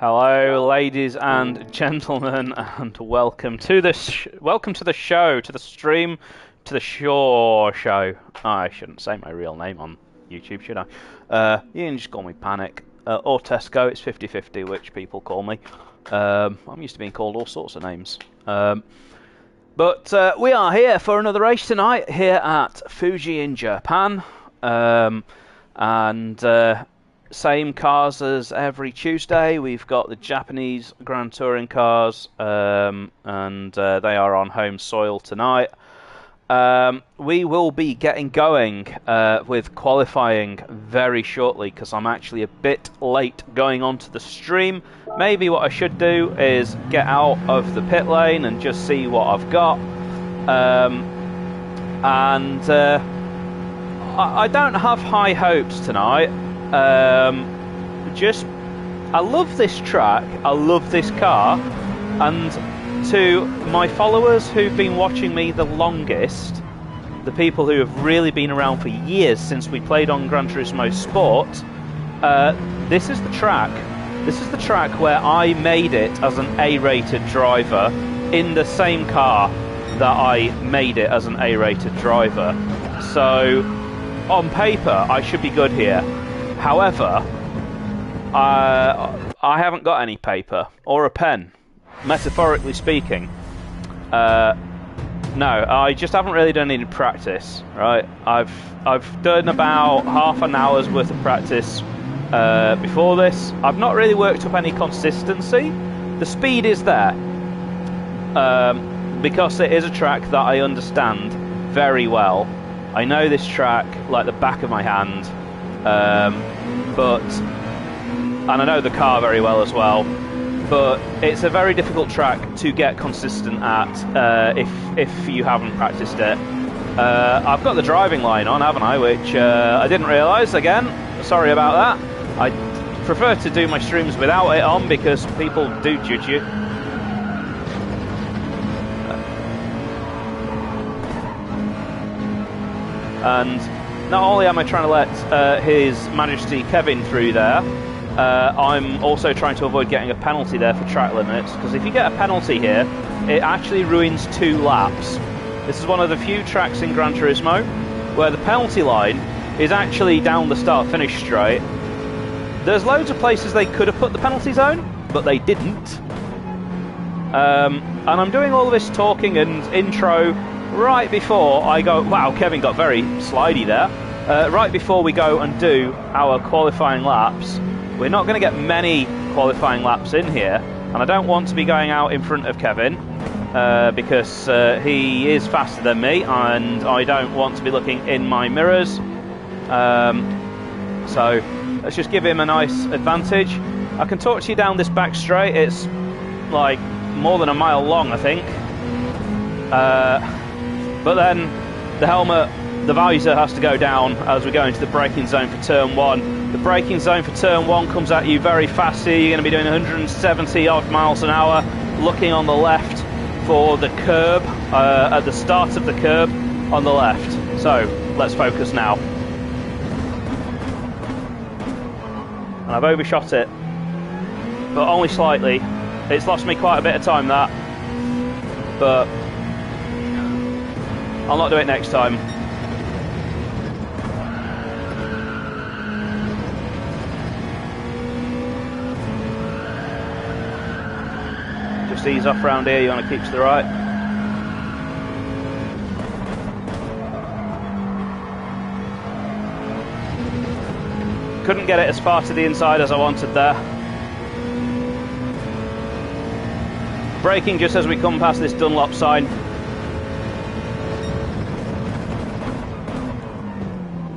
Hello, ladies and gentlemen, and welcome to the show, to the stream, to the Shore Show. Oh, I shouldn't say my real name on YouTube, should I? You can just call me Panic, or Tesco. It's 50-50 which people call me. I'm used to being called all sorts of names. But we are here for another race tonight here at Fuji in Japan, same cars as every Tuesday. We've got the Japanese Grand Touring cars, and they are on home soil tonight. We will be getting going with qualifying very shortly because I'm actually a bit late going onto the stream. Maybe what I should do is get out of the pit lane and just see what I've got. I don't have high hopes tonight. I love this track, I love this car, and to my followers who've been watching me the longest, the people who have really been around for years since we played on Gran Turismo Sport, this is the track where I made it as an A-rated driver in the same car that I made it as an A-rated driver. So on paper I should be good here. However, I haven't got any paper or a pen, metaphorically speaking. No, I just haven't really done any practice. Right, I've done about half an hour's worth of practice before this. I've not really worked up any consistency. The speed is there because it is a track that I understand very well. I know this track like the back of my hand. And I know the car very well as well, but it's a very difficult track to get consistent at if you haven't practiced it. I've got the driving line on, haven't I, which I didn't realise. Again, sorry about that. I prefer to do my streams without it on because people do judge you. And not only am I trying to let His Majesty Kevin through there, I'm also trying to avoid getting a penalty there for track limits, because if you get a penalty here, it actually ruins 2 laps. This is one of the few tracks in Gran Turismo where the penalty line is actually down the start-finish straight. There's loads of places they could have put the penalty zone, but they didn't. And I'm doing all this talking and intro right before I go. Wow, Kevin got very slidey there. Right before we go and do our qualifying laps. We're not going to get many qualifying laps in here, and I don't want to be going out in front of Kevin because he is faster than me, and I don't want to be looking in my mirrors. So let's just give him a nice advantage. I can talk to you down this back straight. It's like more than a mile long, I think. But then the helmet, the visor has to go down as we go into the braking zone for turn 1. The braking zone for turn 1 comes at you very fast here. You're going to be doing 170 odd miles an hour, looking on the left for the curb, at the start of the curb on the left. So let's focus now. And I've overshot it, but only slightly. It's lost me quite a bit of time, that, but I'll not do it next time. Just ease off round here, you want to keep to the right. Couldn't get it as far to the inside as I wanted there. Braking just as we come past this Dunlop sign.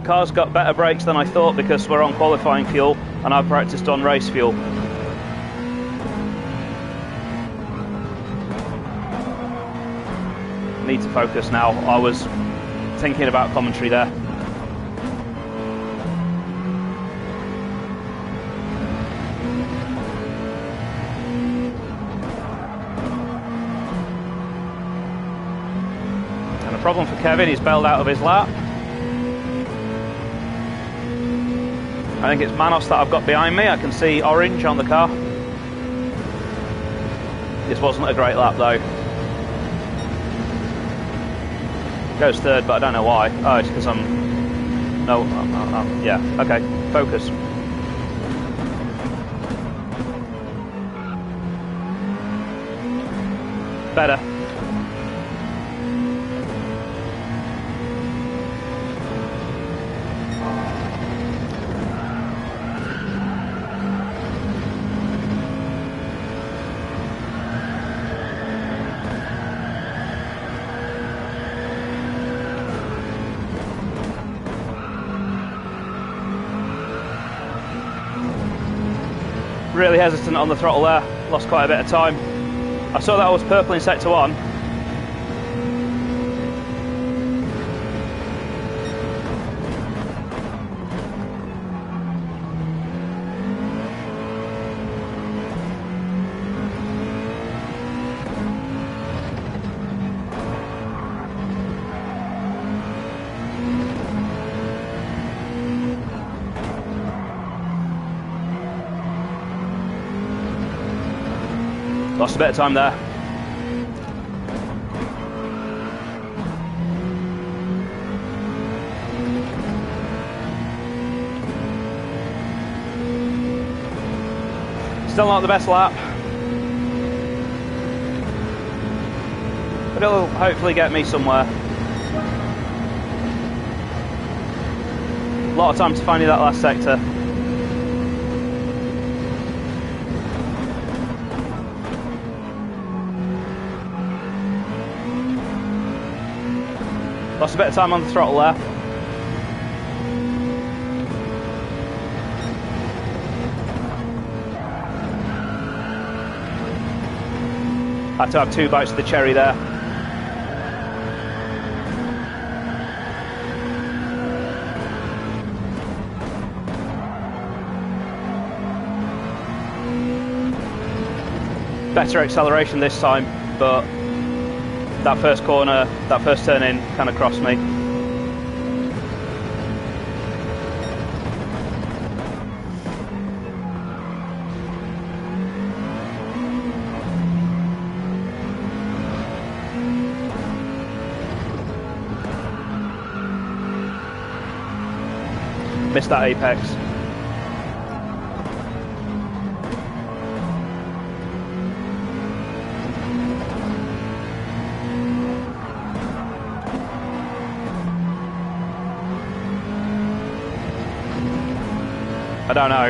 Car's got better brakes than I thought because we're on qualifying fuel and I've practiced on race fuel. Need to focus now. I was thinking about commentary there. And the problem for Kevin, he's bailed out of his lap. I think it's Manos that I've got behind me. I can see orange on the car. This wasn't a great lap though. Goes third, but I don't know why. Oh, it's because I'm... No, yeah, okay, focus. Better. Really hesitant on the throttle there, lost quite a bit of time. I saw that I was purple in sector 1. Lost a bit of time there. Still not the best lap. But it'll hopefully get me somewhere. A lot of time to find you that last sector. Lost a bit of time on the throttle there. Had to have 2 bites of the cherry there. Better acceleration this time, but that first corner, that first turn in, kind of crossed me. Missed that apex. I don't know.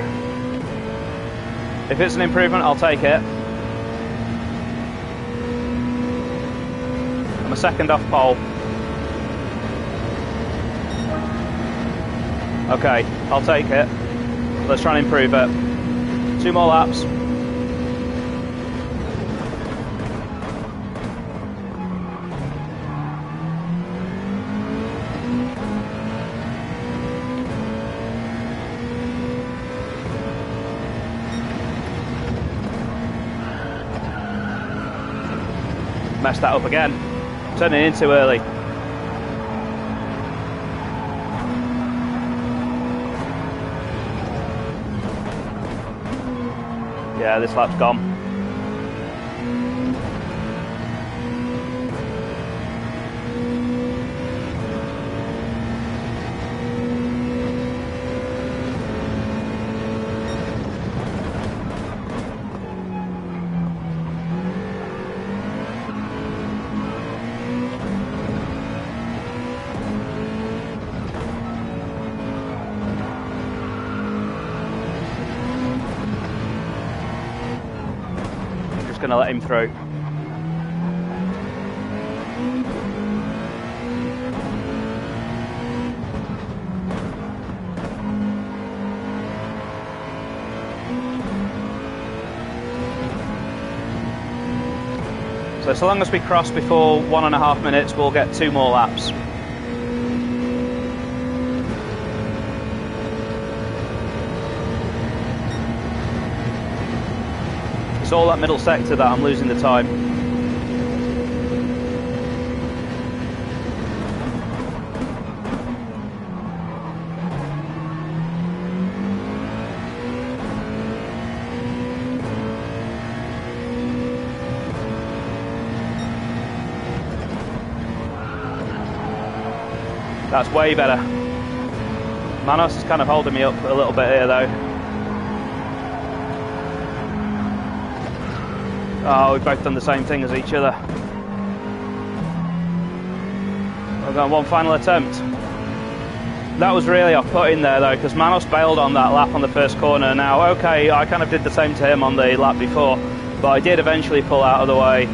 If it's an improvement, I'll take it. I'm a second off pole. Okay, I'll take it. Let's try and improve it. 2 more laps. Messed that up again. Turning in too early. Yeah, this lap's gone. Going to let him through. So long as we cross before 1.5 minutes, we'll get 2 more laps. It's all that middle sector that I'm losing the time. That's way better. Manos is kind of holding me up a little bit here, though. Oh, we've both done the same thing as each other. We've got one final attempt. That was really off-putting there, though, because Manos bailed on that lap on the first corner. Now, okay, I kind of did the same to him on the lap before, but I did eventually pull out of the way.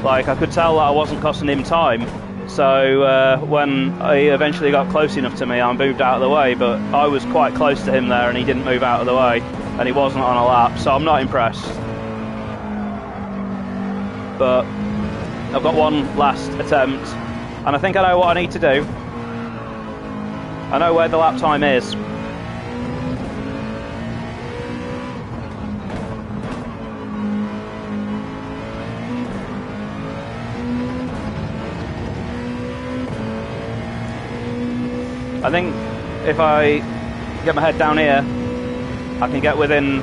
Like, I could tell that I wasn't costing him time. So when I eventually got close enough to me, I moved out of the way, but I was quite close to him there and he didn't move out of the way, and he wasn't on a lap, so I'm not impressed. But I've got one last attempt, and I think I know what I need to do. I know where the lap time is. I think if I get my head down here, I can get within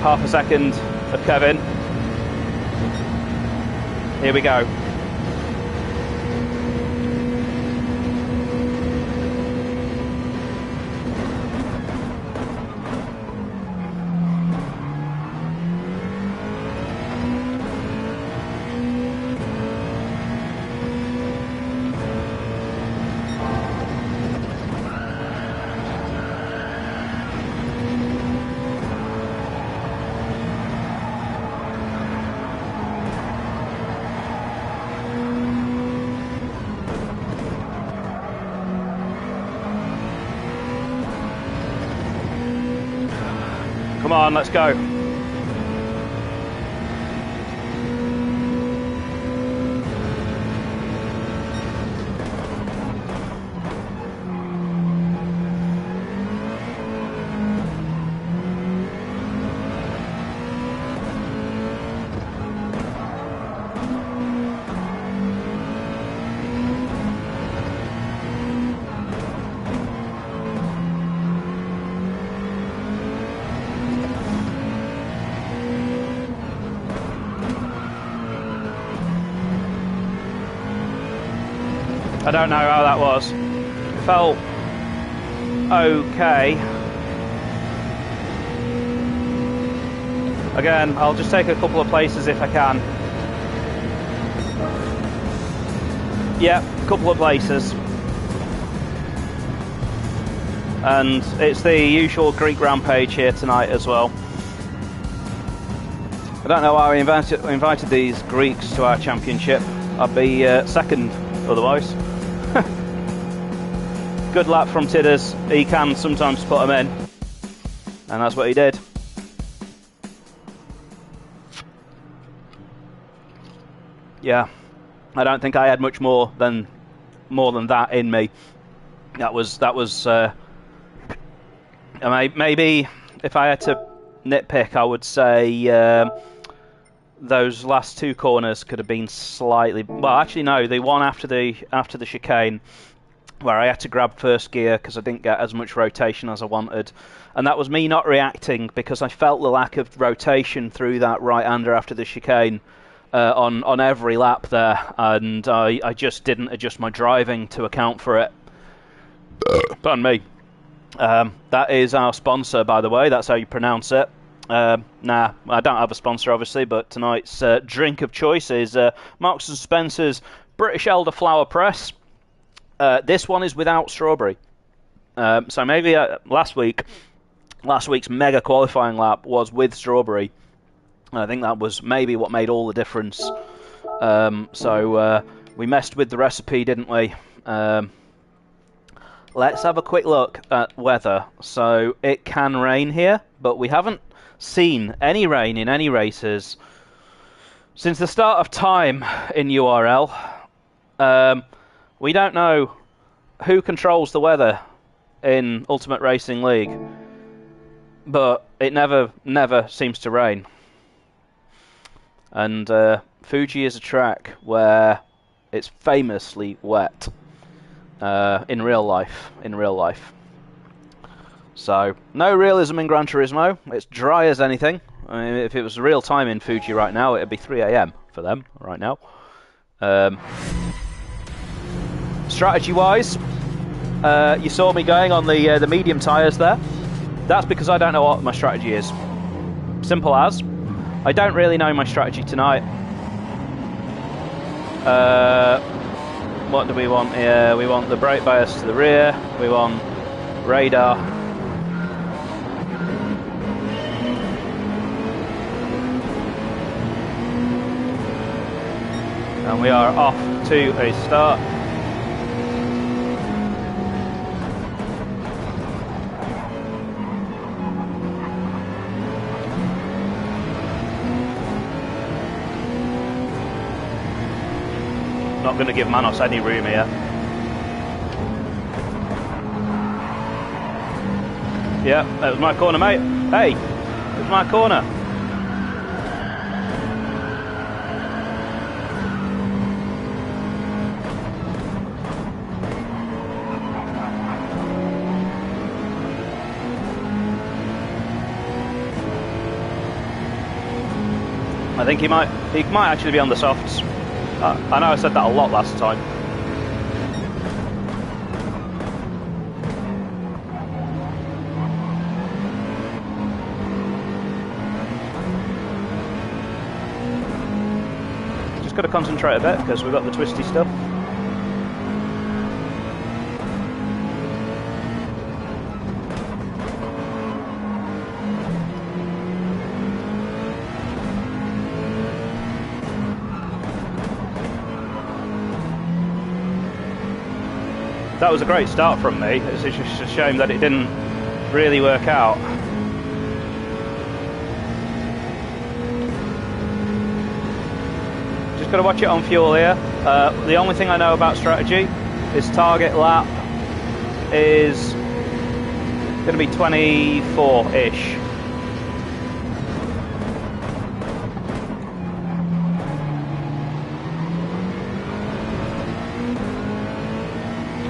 half a second of Kevin. Here we go. Come on, let's go. I don't know how that was. It felt okay. Again, I'll just take a couple of places if I can. Yeah, a couple of places. And it's the usual Greek rampage here tonight as well. I don't know why we invited these Greeks to our championship. I'd be second otherwise. Good lap from Tidders. He can sometimes put them in, and that's what he did. Yeah, I don't think I had much more than that in me. That was maybe if I had to nitpick, I would say those last two corners could have been slightly. Well, actually, no, the one after the chicane, where I had to grab first gear because I didn't get as much rotation as I wanted, and that was me not reacting because I felt the lack of rotation through that right-hander after the chicane on every lap there, and I just didn't adjust my driving to account for it. Pardon me. That is our sponsor, by the way. That's how you pronounce it. Nah, I don't have a sponsor, obviously, but tonight's drink of choice is Marks & Spencer's British Elderflower Press. This one is without strawberry. So maybe last week's mega qualifying lap was with strawberry. I think that was maybe what made all the difference. So we messed with the recipe, didn't we? Let's have a quick look at weather. So it can rain here, but we haven't seen any rain in any races since the start of time in URL. We don't know who controls the weather in Ultimate Racing League, but it never seems to rain. And Fuji is a track where it's famously wet in real life. So no realism in Gran Turismo. It's dry as anything. I mean, if it was real time in Fuji right now, it'd be 3 AM for them right now. Strategy-wise, You saw me going on the medium tyres there. That's because I don't know what my strategy is. Simple as. I don't really know my strategy tonight. What do we want here? We want the brake bias to the rear. We want radar. And we are off to a start. Not going to give Manos any room here. Yeah, that was my corner, mate. Hey, it was my corner. I think he might actually be on the softs. I know I said that a lot last time. Just got to concentrate a bit because we've got the twisty stuff. That was a great start from me. It's just a shame that it didn't really work out. Just got to watch it on fuel here. The only thing I know about strategy is target lap is going to be 24-ish.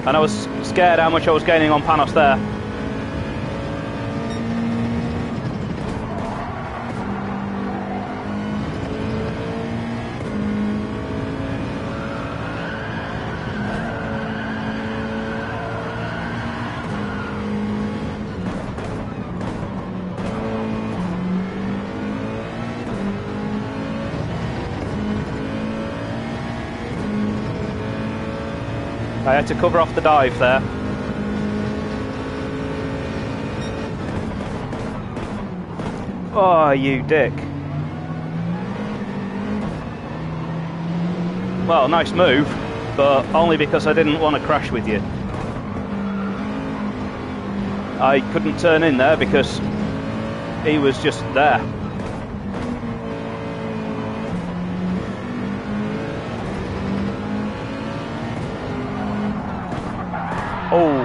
And I was scared how much I was gaining on Panos there. I had to cover off the dive there. Oh, you dick. Well, nice move, but only because I didn't want to crash with you. I couldn't turn in there because he was just there. Oh.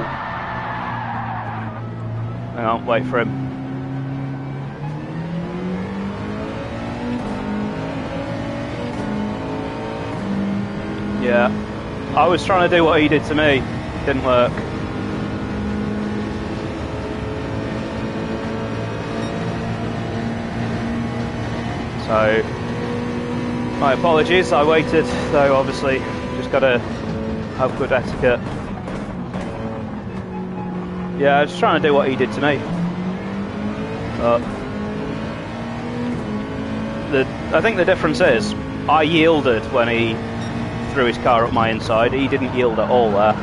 Hang on, wait for him. Yeah. I was trying to do what he did to me. Didn't work. So, my apologies. I waited, though obviously just got to have good etiquette. Yeah, I was trying to do what he did to me. I think the difference is, I yielded when he threw his car up my inside. He didn't yield at all there.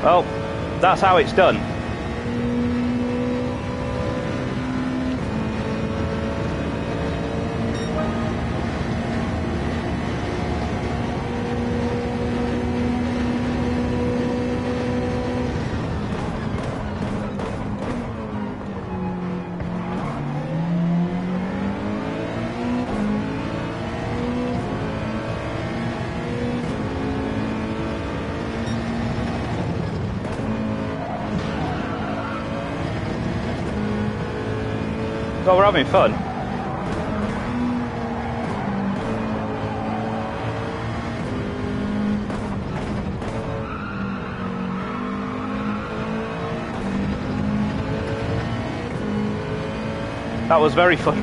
Well, that's how it's done. Well, we're having fun. That was very fun.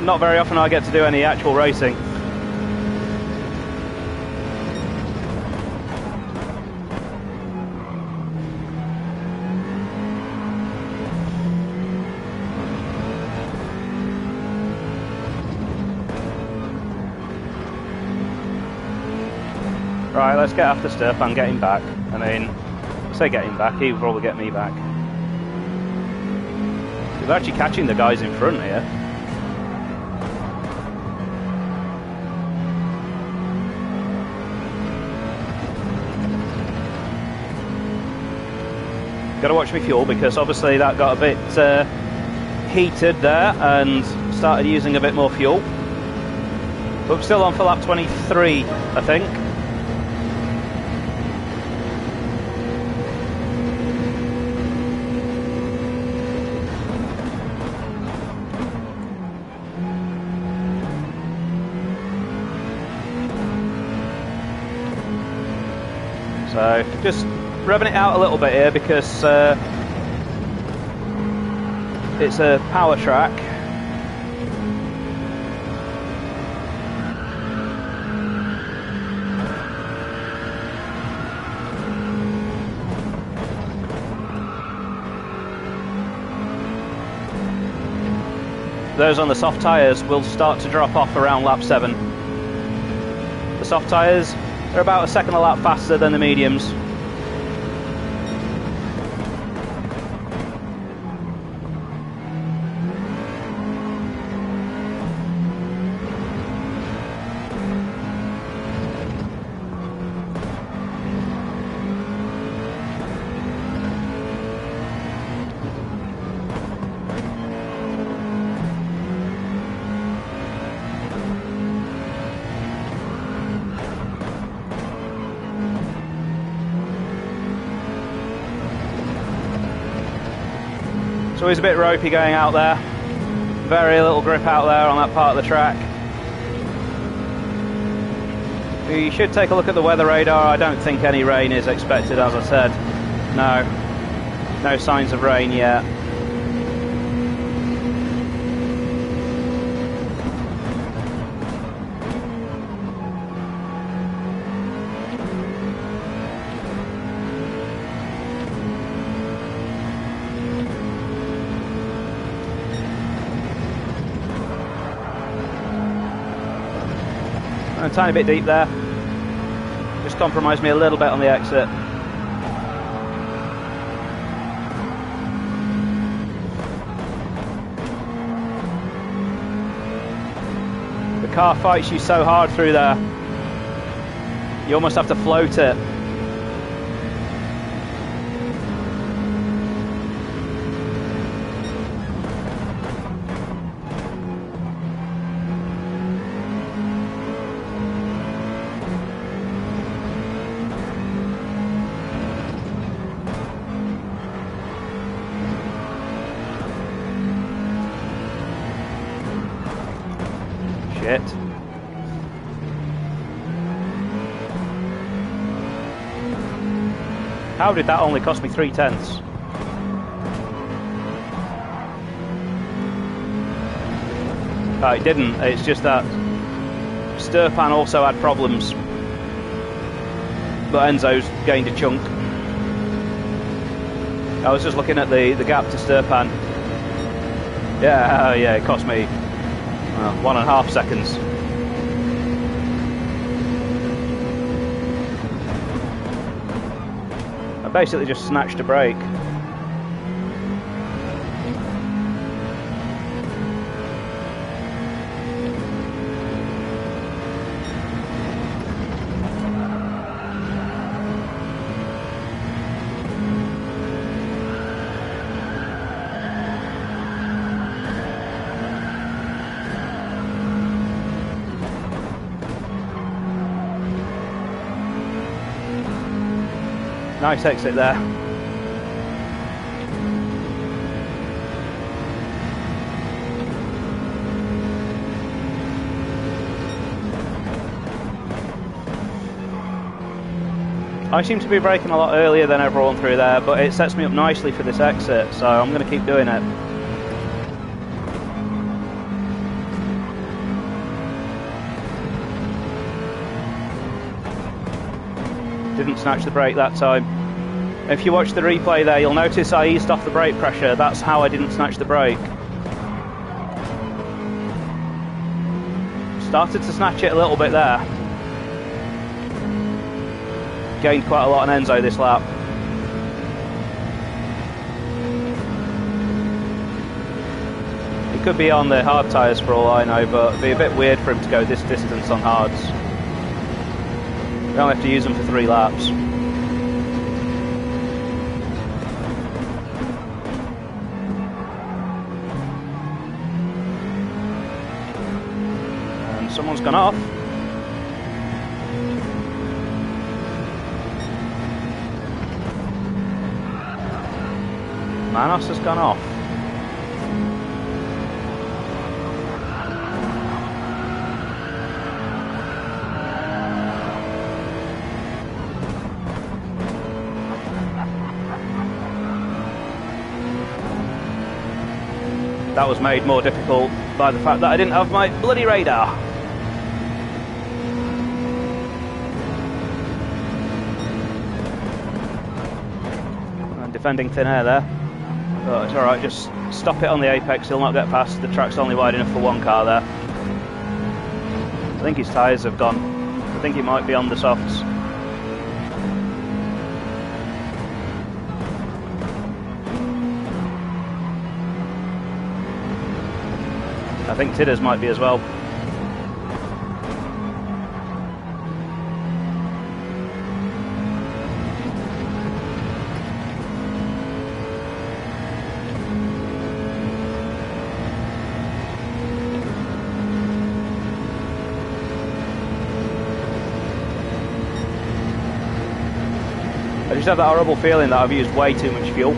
Not very often I get to do any actual racing. Right, let's get after Sturp and get him back. I mean, I say get him back, he'll probably get me back. We're actually catching the guys in front here. Got to watch my fuel because obviously that got a bit heated there and started using a bit more fuel. But we're still on for lap 23, I think. So just revving it out a little bit here because it's a power track. Those on the soft tyres will start to drop off around lap 7. The soft tyres are about a second a lap faster than the mediums. It's always a bit ropey going out there. Very little grip out there on that part of the track. You should take a look at the weather radar. I don't think any rain is expected, as I said. No signs of rain yet. A tiny bit deep there. Just compromised me a little bit on the exit. The car fights you so hard through there. You almost have to float it. Shit. How did that only cost me 3/10? It didn't, it's just that Sturpan also had problems, but Enzo's gained a chunk. I was just looking at the gap to Sturpan. Yeah, it cost me 1.5 seconds. basically just snatched a brake. Nice exit there. I seem to be braking a lot earlier than everyone through there, but it sets me up nicely for this exit, so I'm going to keep doing it. Didn't snatch the brake that time. If you watch the replay there, you'll notice I eased off the brake pressure. That's how I didn't snatch the brake. Started to snatch it a little bit there. Gained quite a lot on Enzo this lap. He could be on the hard tyres for all I know, but it'd be a bit weird for him to go this distance on hards. You only have to use them for 3 laps. And someone's gone off. Manos has gone off. That was made more difficult by the fact that I didn't have my bloody radar. I'm defending thin air there. But it's alright, just stop it on the apex, he'll not get past. The track's only wide enough for one car there. I think his tyres have gone. I think he might be on the softs. I think Tidders might be as well. I just have that horrible feeling that I've used way too much fuel.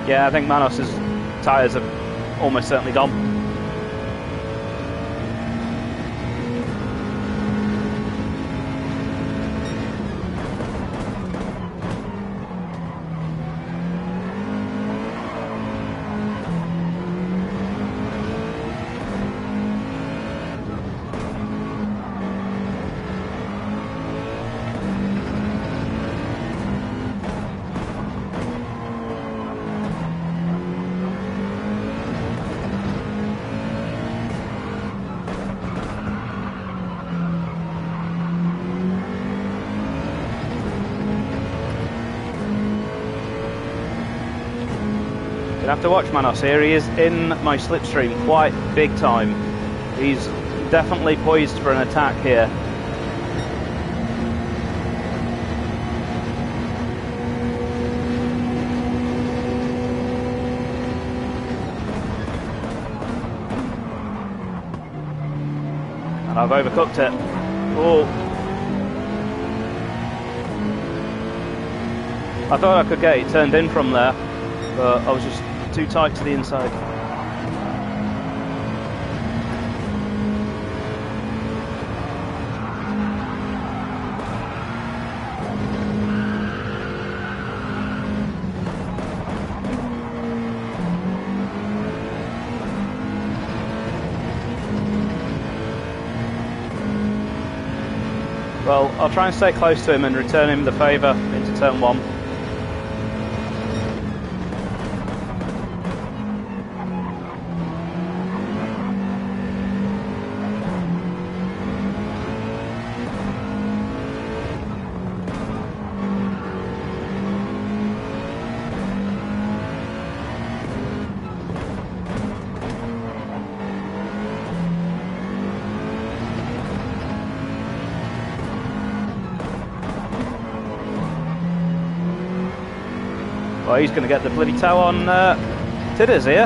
Yeah, I think Manos's tyres have almost certainly gone. You'll have to watch Manos here. He is in my slipstream quite big time. He's definitely poised for an attack here. And I've overcooked it. Oh. I thought I could get it turned in from there, but I was just too tight to the inside. Well, I'll try and stay close to him and return him the favour into turn 1. Well, he's going to get the bloody toe on Tidders here.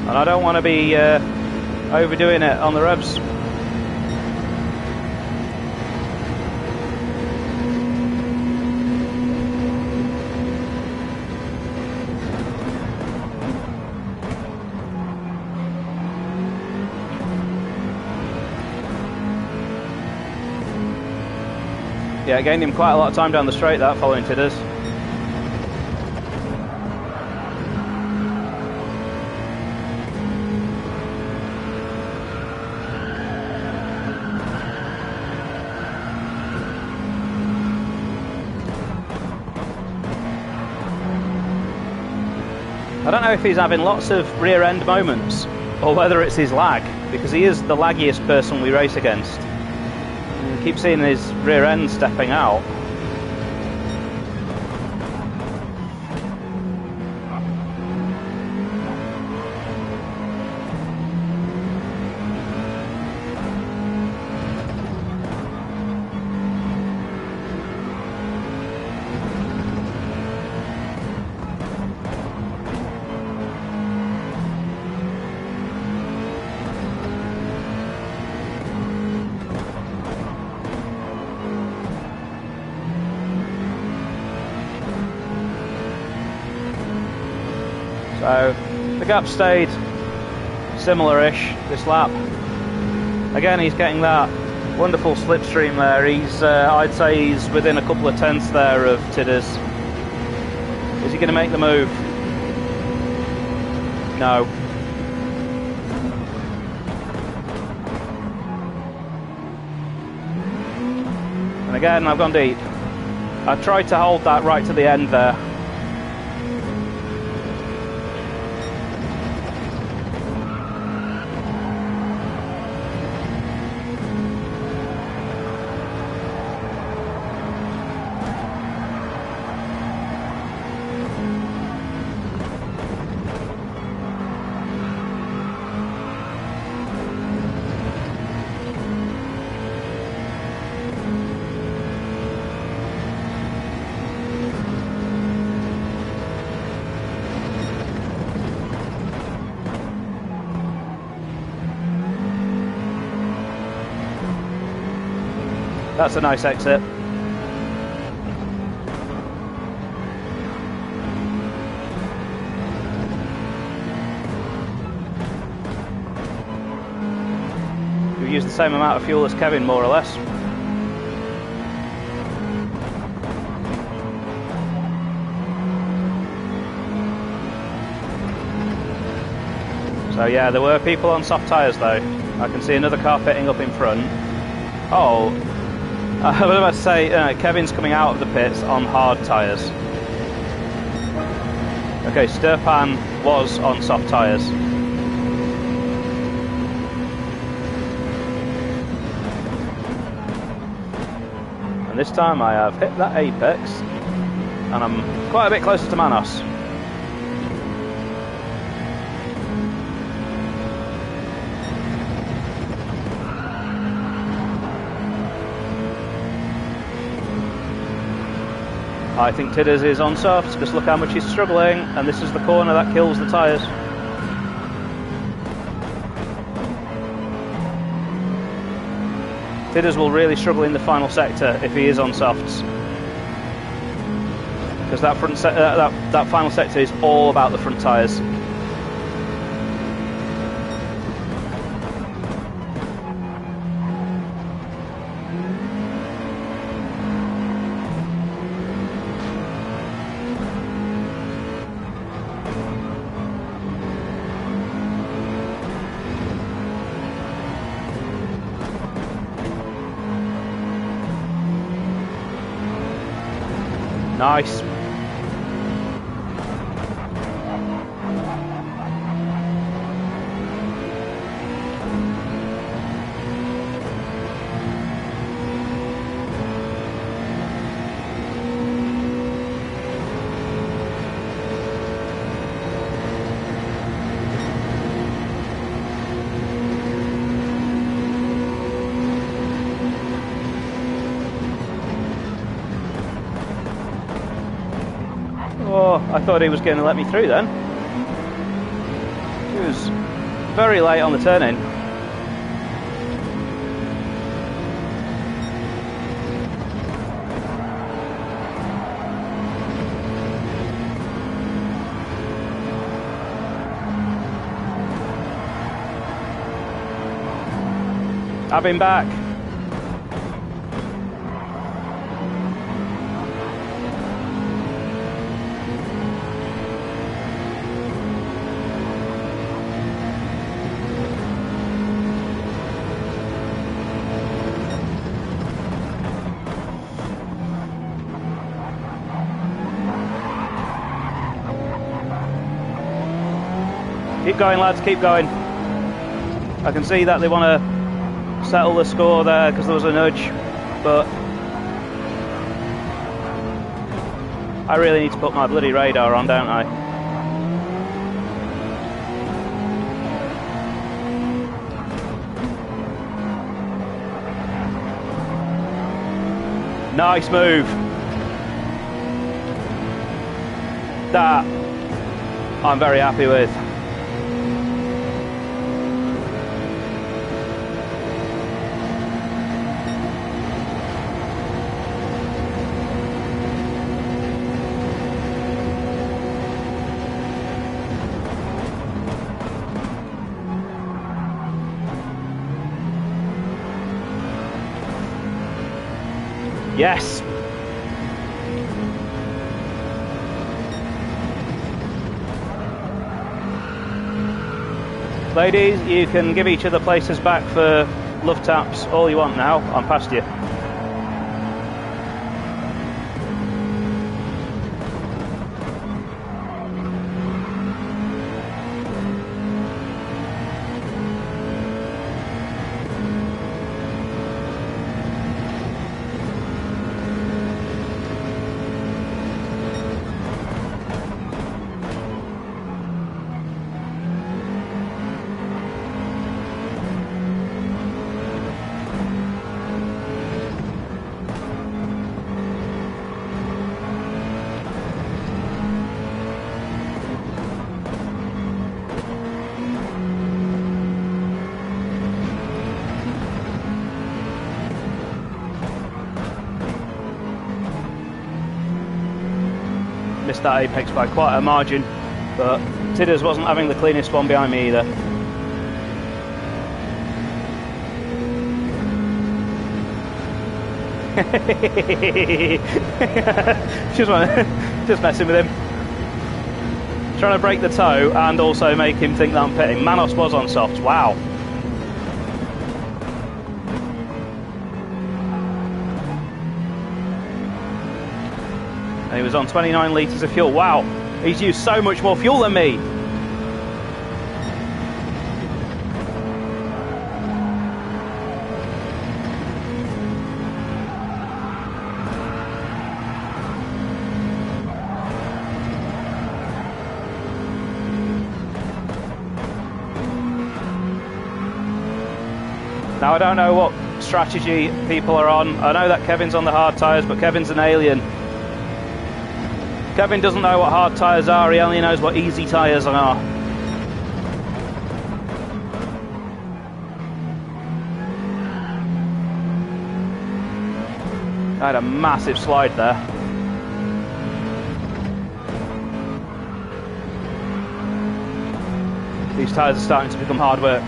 And I don't want to be overdoing it on the revs. Yeah, it gained him quite a lot of time down the straight, that, following Tidders. I don't know if he's having lots of rear end moments or whether it's his lag, because he is the laggiest person we race against. I keep seeing his rear end stepping out. So the gap stayed similar-ish this lap. Again, he's getting that wonderful slipstream there. He's, I'd say he's within a couple of tenths there of Tidders. Is he going to make the move? No. And again, I've gone deep. I tried to hold that right to the end there. That's a nice exit. We've used the same amount of fuel as Kevin, more or less. So yeah, there were people on soft tyres though. I can see another car pitting up in front. Oh. I was about to say, Kevin's coming out of the pits on hard tyres. Okay, Sturpan was on soft tyres. And this time I have hit that apex, and I'm quite a bit closer to Manos. I think Tidders is on softs, because look how much he's struggling, and this is the corner that kills the tyres. Tidders will really struggle in the final sector if he is on softs, because that final sector is all about the front tyres. Nice. Oh, I thought he was going to let me through then. He was very late on the turn-in. Have him back. Keep going, lads, keep going. I can see that they want to settle the score there because there was a nudge, but I really need to put my bloody radar on, don't I? Nice move. That I'm very happy with. Yes. Ladies, you can give each other places back for love taps all you want now. I'm past you. Missed that apex by quite a margin, but Tidders wasn't having the cleanest one behind me either. just messing with him, trying to break the toe and also make him think that I'm pitting. Manos was on softs. Wow. And he was on 29 litres of fuel. Wow, he's used so much more fuel than me. Now I don't know what strategy people are on. I know that Kevin's on the hard tyres, but Kevin's an alien. Kevin doesn't know what hard tyres are, he only knows what easy tyres are. I had a massive slide there. These tyres are starting to become hard work.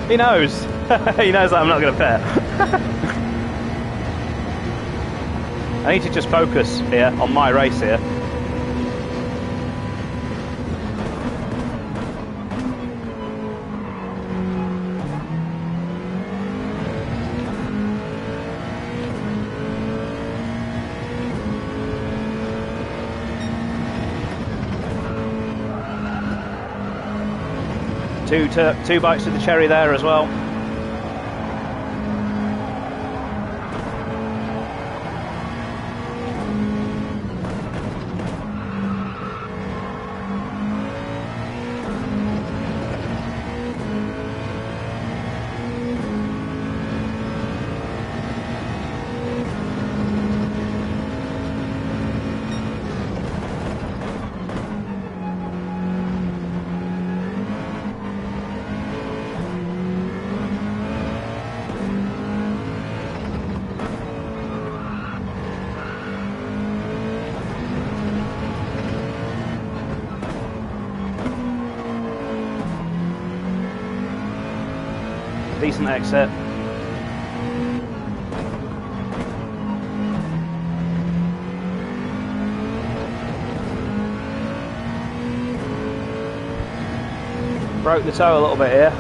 He knows. He knows that I'm not going to pit. I need to just focus here on my race here. Two bites of the cherry there as well. Decent exit. Broke the toe a little bit here.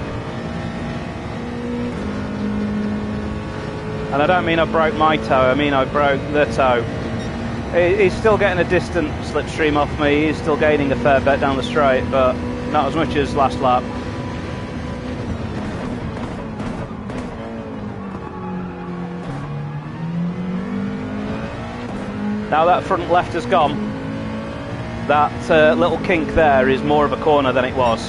And I don't mean I broke my toe, I mean I broke the toe. He's still getting a distant slipstream off me, he's still gaining a fair bit down the straight, but not as much as last lap. Now that front left has gone, that little kink there is more of a corner than it was.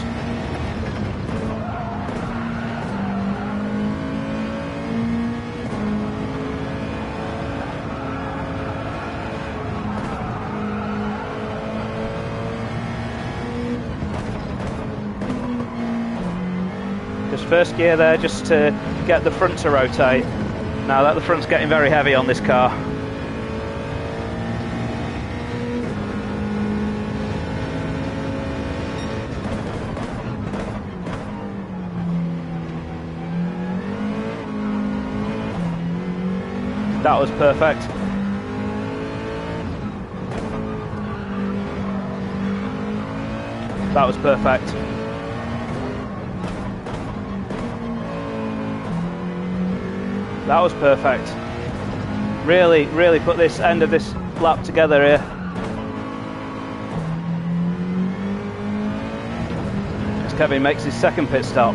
Just first gear there just to get the front to rotate. Now that the front's getting very heavy on this car. That was perfect. That was perfect. That was perfect. Really, really put this end of this lap together here. As Kevin makes his second pit stop.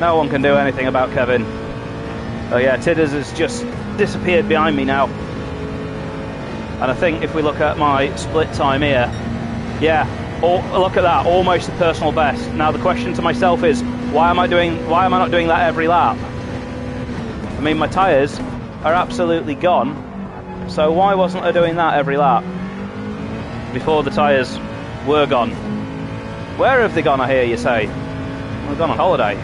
No one can do anything about Kevin. Oh yeah, Tidders has just disappeared behind me now. And I think if we look at my split time here, yeah, look at that, almost the personal best. Now the question to myself is, why am I not doing that every lap? I mean, my tyres are absolutely gone, so why wasn't I doing that every lap before the tyres were gone? Where have they gone, I hear you say? Well, they've gone on holiday.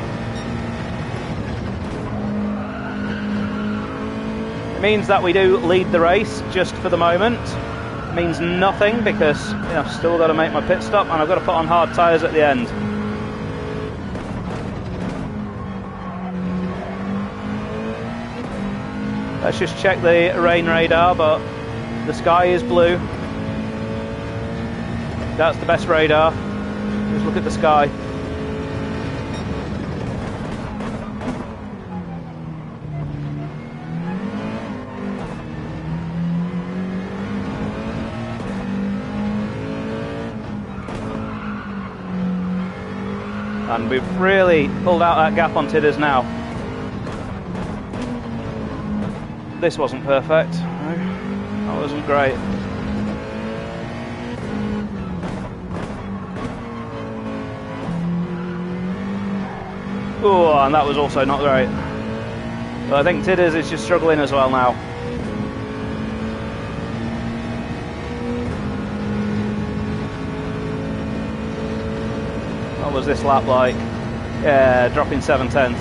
Means that we do lead the race just for the moment. Means nothing because I've still got to make my pit stop and I've got to put on hard tyres at the end. Let's just check the rain radar, but the sky is blue. That's the best radar. Just look at the sky. And we've really pulled out that gap on Tidders now. This wasn't perfect. No, that wasn't great. Oh, and that was also not great. But I think Tidders is just struggling as well now. What was this lap like? Yeah, dropping 7/10.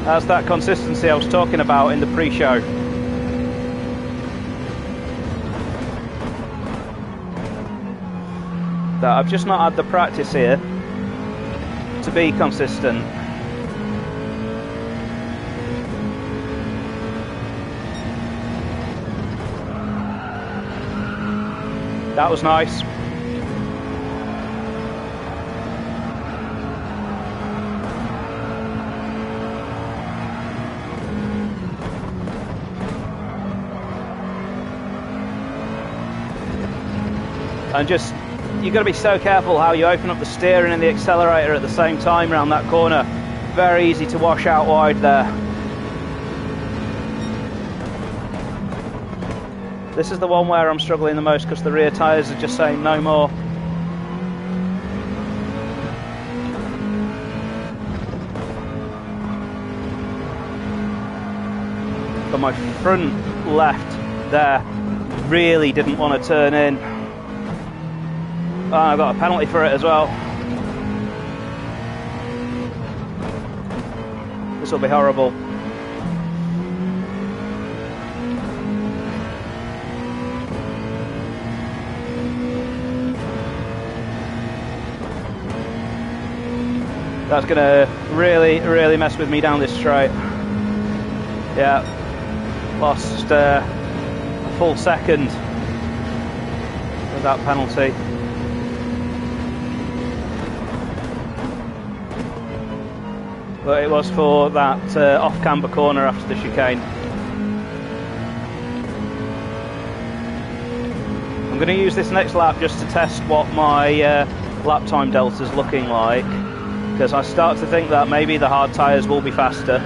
That's that consistency I was talking about in the pre-show. That I've just not had the practice here to be consistent. That was nice. And just, you've got to be so careful how you open up the steering and the accelerator at the same time around that corner. Very easy to wash out wide there. This is the one where I'm struggling the most because the rear tyres are just saying no more. But my front left there really didn't want to turn in. Oh, I got a penalty for it as well. This will be horrible. That's going to really mess with me down this straight. Yeah, lost a full second with that penalty. But it was for that off-camber corner after the chicane. I'm going to use this next lap just to test what my lap time delta is looking like, because I start to think that maybe the hard tyres will be faster.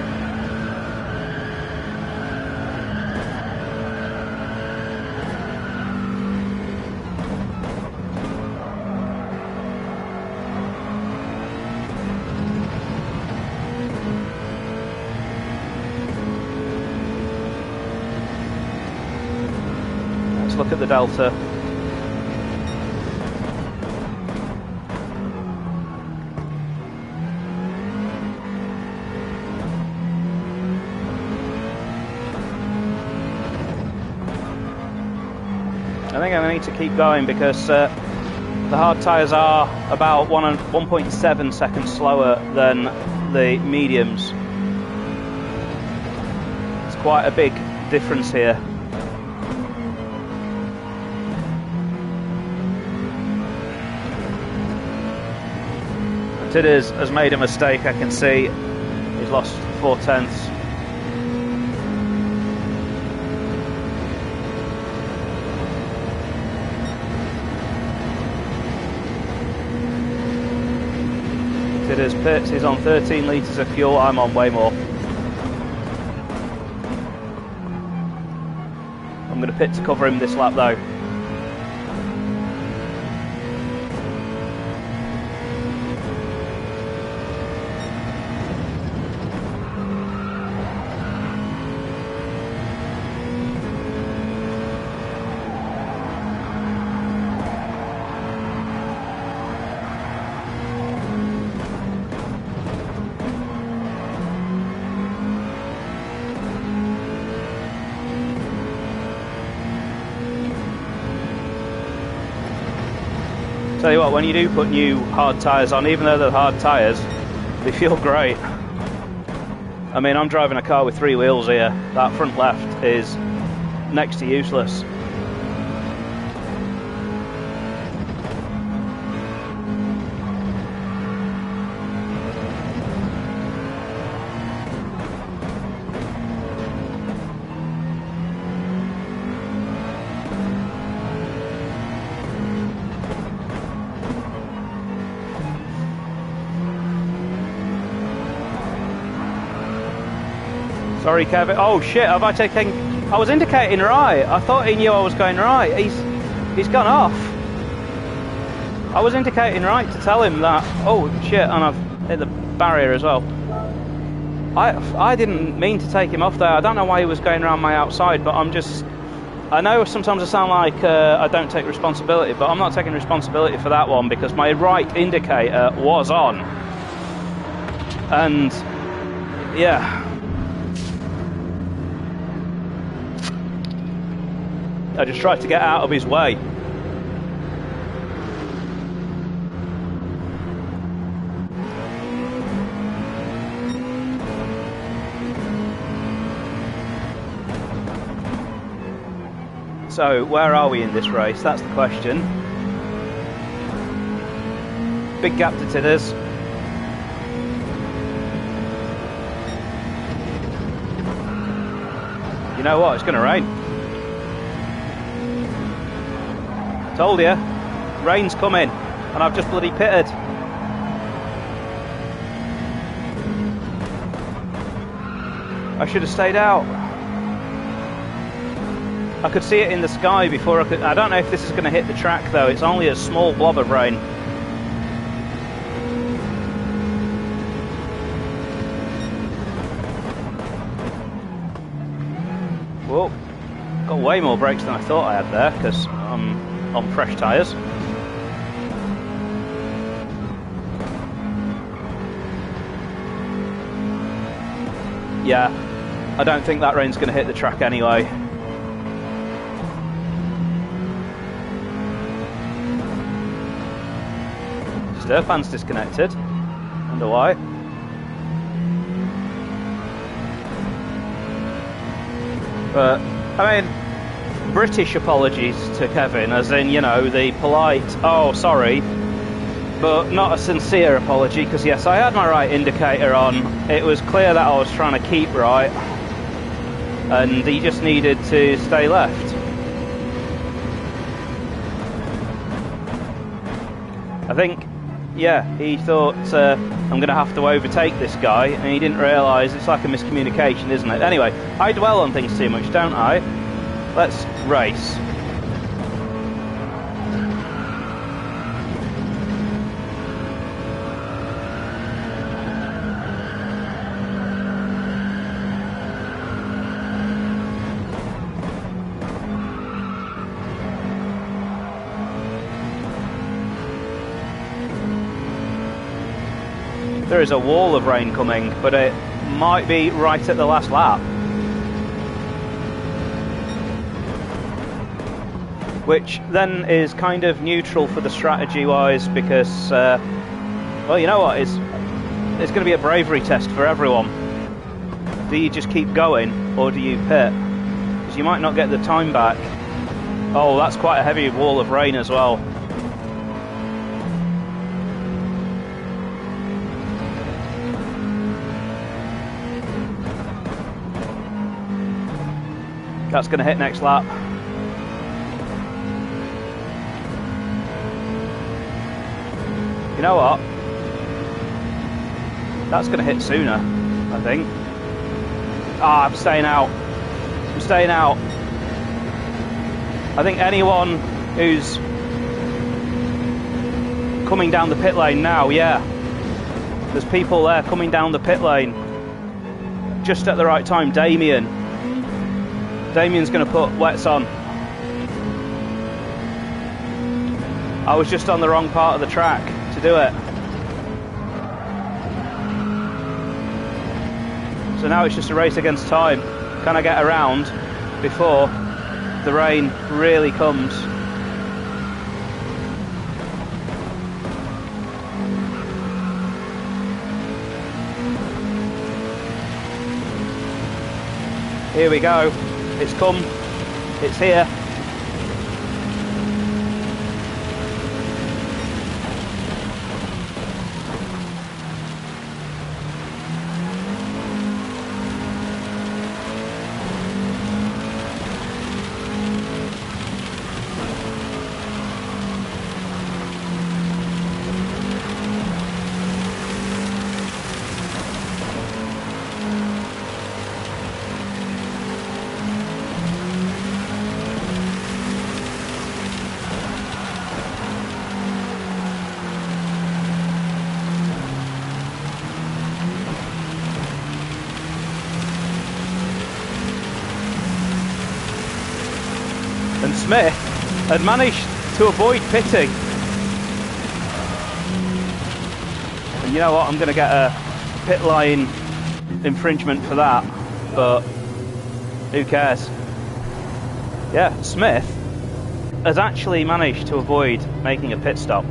Look at the delta. I think I need to keep going because the hard tyres are about 1.7 seconds slower than the mediums. It's quite a big difference here. Tidders has made a mistake, I can see. He's lost 4/10. Tidders pits, he's on 13 litres of fuel, I'm on way more. I'm going to pit to cover him this lap though. Tell you what, when you do put new hard tyres on, even though they're hard tyres, they feel great. I mean, I'm driving a car with 3 wheels here. That front left is next to useless. Sorry, Kevin. Oh shit, have I taken... I was indicating right. I thought he knew I was going right. He's gone off. I was indicating right to tell him that. Oh shit, and I've hit the barrier as well. I didn't mean to take him off there. I don't know why he was going around my outside, but I'm just... I know sometimes I sound like I don't take responsibility, but I'm not taking responsibility for that one because my right indicator was on. And yeah. I just tried to get out of his way. So, where are we in this race? That's the question. Big gap to Tidders. You know what? It's going to rain. Told you. Rain's coming. And I've just bloody pitted. I should have stayed out. I could see it in the sky before I could... I don't know if this is going to hit the track though. It's only a small blob of rain. Whoa. Got way more brakes than I thought I had there because I'm on fresh tyres. Yeah, I don't think that rain's going to hit the track anyway. Stir fan's disconnected. Wonder why. But, I mean, British apologies to Kevin, as in, you know, the polite, oh, sorry, but not a sincere apology, because yes, I had my right indicator on. It was clear that I was trying to keep right, and he just needed to stay left. I think, yeah, he thought, I'm going to have to overtake this guy, and he didn't realise it's like a miscommunication, isn't it? Anyway, I dwell on things too much, don't I? Let's race. There is a wall of rain coming, but it might be right at the last lap. Which then is kind of neutral for the strategy-wise, because, well, you know what, it's going to be a bravery test for everyone. Do you just keep going, or do you pit? Because you might not get the time back. Oh, that's quite a heavy wall of rain as well. That's going to hit next lap. You know what? That's going to hit sooner, I think. Ah, I'm staying out. I'm staying out. I think anyone who's coming down the pit lane now, yeah. There's people there coming down the pit lane. Just at the right time, Damien's going to put wets on. I was just on the wrong part of the track to do it. So now it's just a race against time. Can I get around before the rain really comes? Here we go. It's come. It's here. And Smith had managed to avoid pitting. And you know what, I'm going to get a pit line infringement for that, but who cares? Yeah, Smith has actually managed to avoid making a pit stop.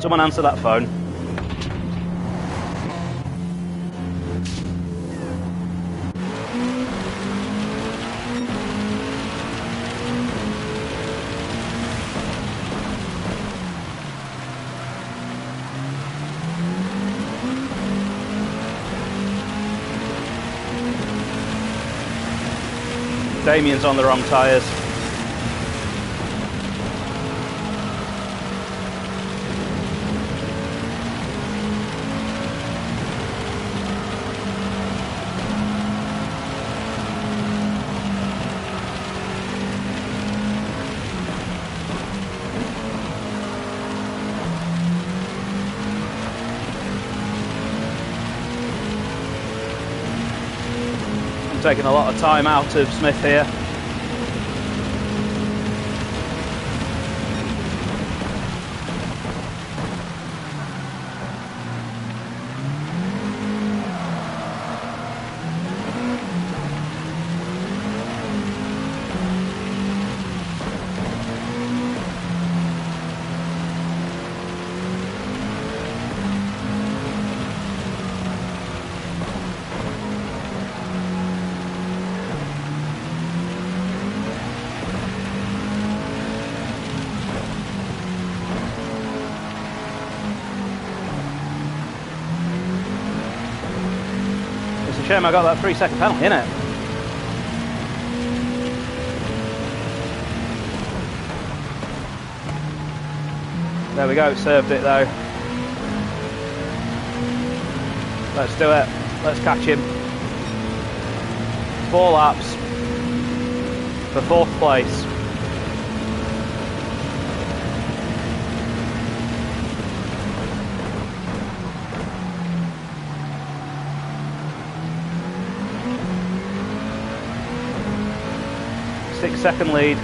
Someone answer that phone. Damien's on the wrong tyres. Taking a lot of time out of Smith here. Shame I got that 3-second penalty, innit? There we go, served it though. Let's do it. Let's catch him. 4 laps for 4th place. Six-second lead.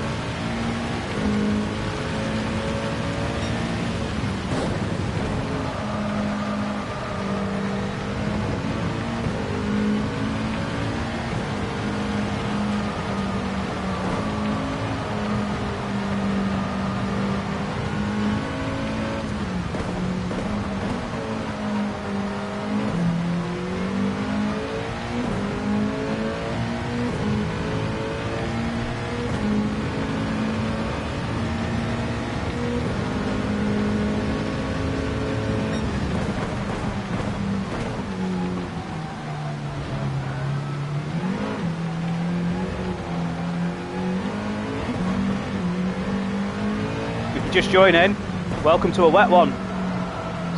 Just join in, welcome to a wet one.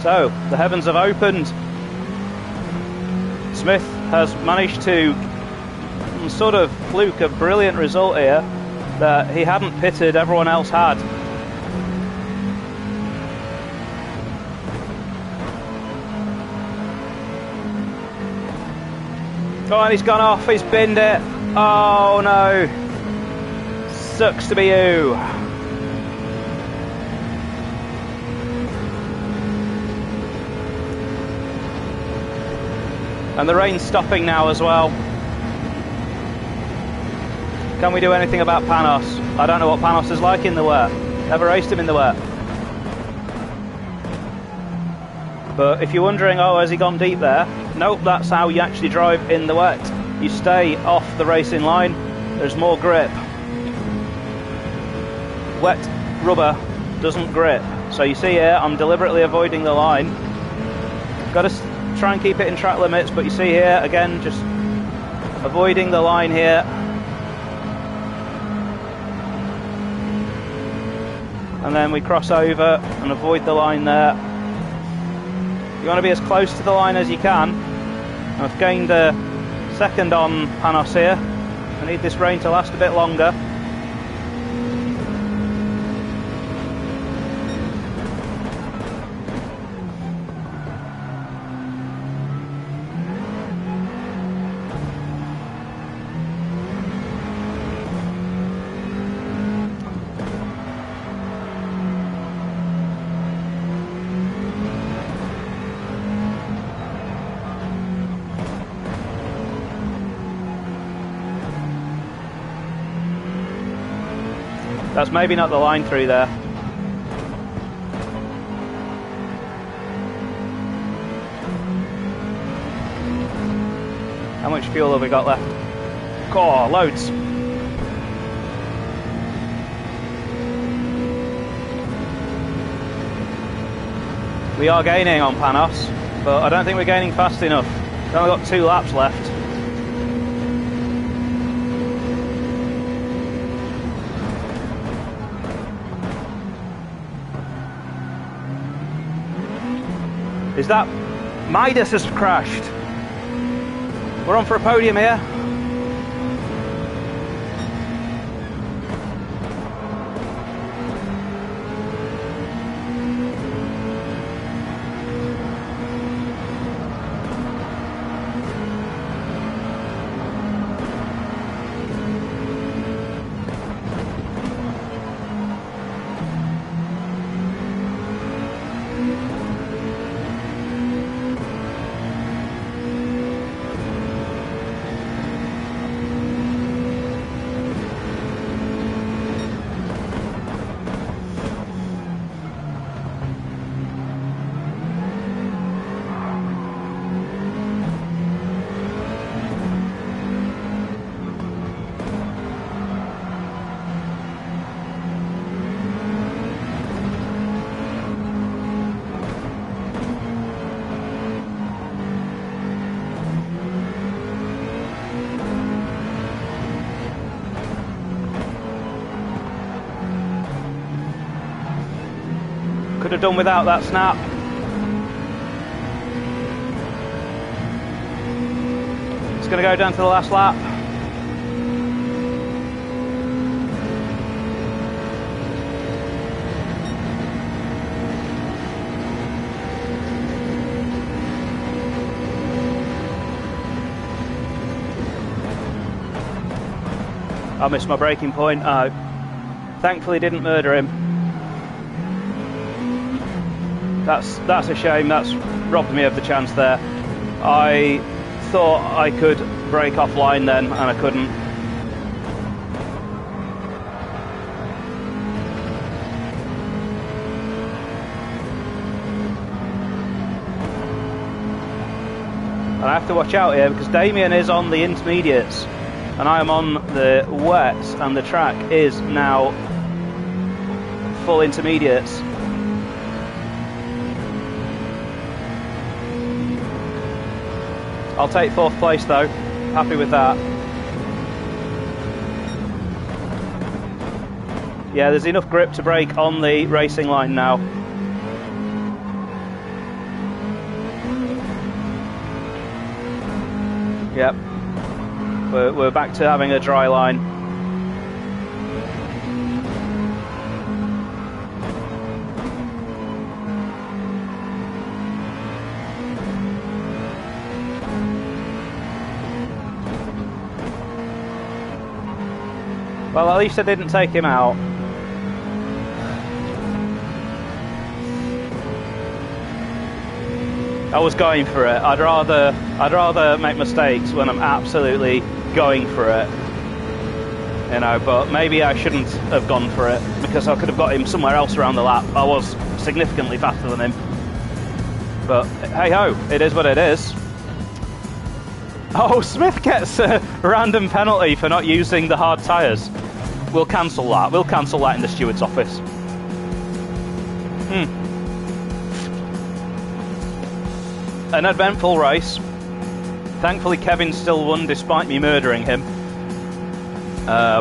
So the heavens have opened. Smith has managed to sort of fluke a brilliant result here that he hadn't pitted, everyone else had. Oh, and he's gone off, he's binned it. Oh no, sucks to be you. And the rain's stopping now as well. Can we do anything about Panos? I don't know what Panos is like in the wet. Never raced him in the wet. But if you're wondering, oh, has he gone deep there? Nope, that's how you actually drive in the wet. You stay off the racing line, there's more grip. Wet rubber doesn't grip. So you see here, I'm deliberately avoiding the line. Got to try and keep it in track limits, but you see here again, just avoiding the line here. And then we cross over and avoid the line there. You want to be as close to the line as you can. I've gained a second on Panos here. I need this rain to last a bit longer. That's maybe not the line through there. How much fuel have we got left? Oh, loads. We are gaining on Panos, but I don't think we're gaining fast enough. We've only got 2 laps left. Is that... Midas has crashed. We're on for a podium here. Could have done without that snap. It's going to go down to the last lap. I missed my braking point. Oh, thankfully didn't murder him. That's a shame. That's robbed me of the chance there. I thought I could brake offline then, and I couldn't. And I have to watch out here because Damien is on the intermediates and I am on the wets, and the track is now full intermediates. I'll take 4th place though, happy with that. Yeah, there's enough grip to brake on the racing line now. Yep, we're back to having a dry line. Well, at least I didn't take him out. I was going for it. I'd rather make mistakes when I'm absolutely going for it. You know, but maybe I shouldn't have gone for it because I could have got him somewhere else around the lap. I was significantly faster than him. But hey ho, it is what it is. Oh, Smith gets a random penalty for not using the hard tyres. We'll cancel that. We'll cancel that in the steward's office. An eventful race. Thankfully, Kevin still won despite me murdering him. I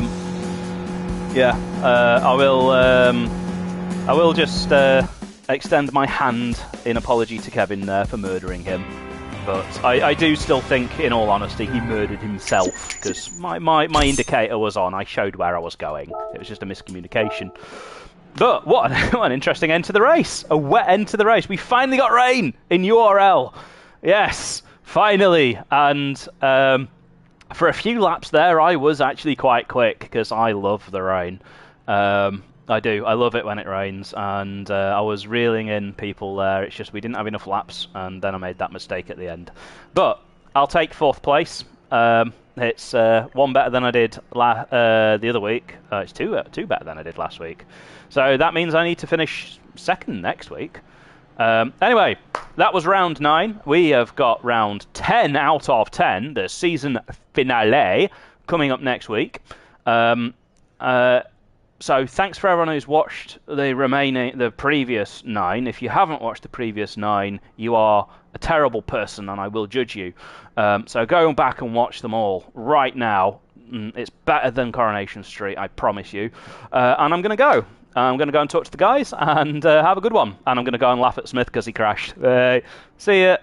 will just extend my hand in apology to Kevin there for murdering him. But I do still think, in all honesty, he murdered himself because my indicator was on. I showed where I was going. It was just a miscommunication. But what an interesting end to the race. A wet end to the race. We finally got rain in URL. Yes, finally. And for a few laps there, I was actually quite quick because I love the rain. I do. I love it when it rains. And I was reeling in people there. It's just we didn't have enough laps. And then I made that mistake at the end. But I'll take 4th place. It's one better than I did the other week. It's two better than I did last week. So that means I need to finish 2nd next week. Anyway, that was round 9. We have got round 10 out of 10, the season finale, coming up next week. So thanks for everyone who's watched the previous 9. If you haven't watched the previous 9, you are a terrible person and I will judge you. So go back and watch them all right now. It's better than Coronation Street, I promise you. And I'm going to go. I'm going to go and talk to the guys and have a good one. And I'm going to go and laugh at Smith because he crashed. See ya.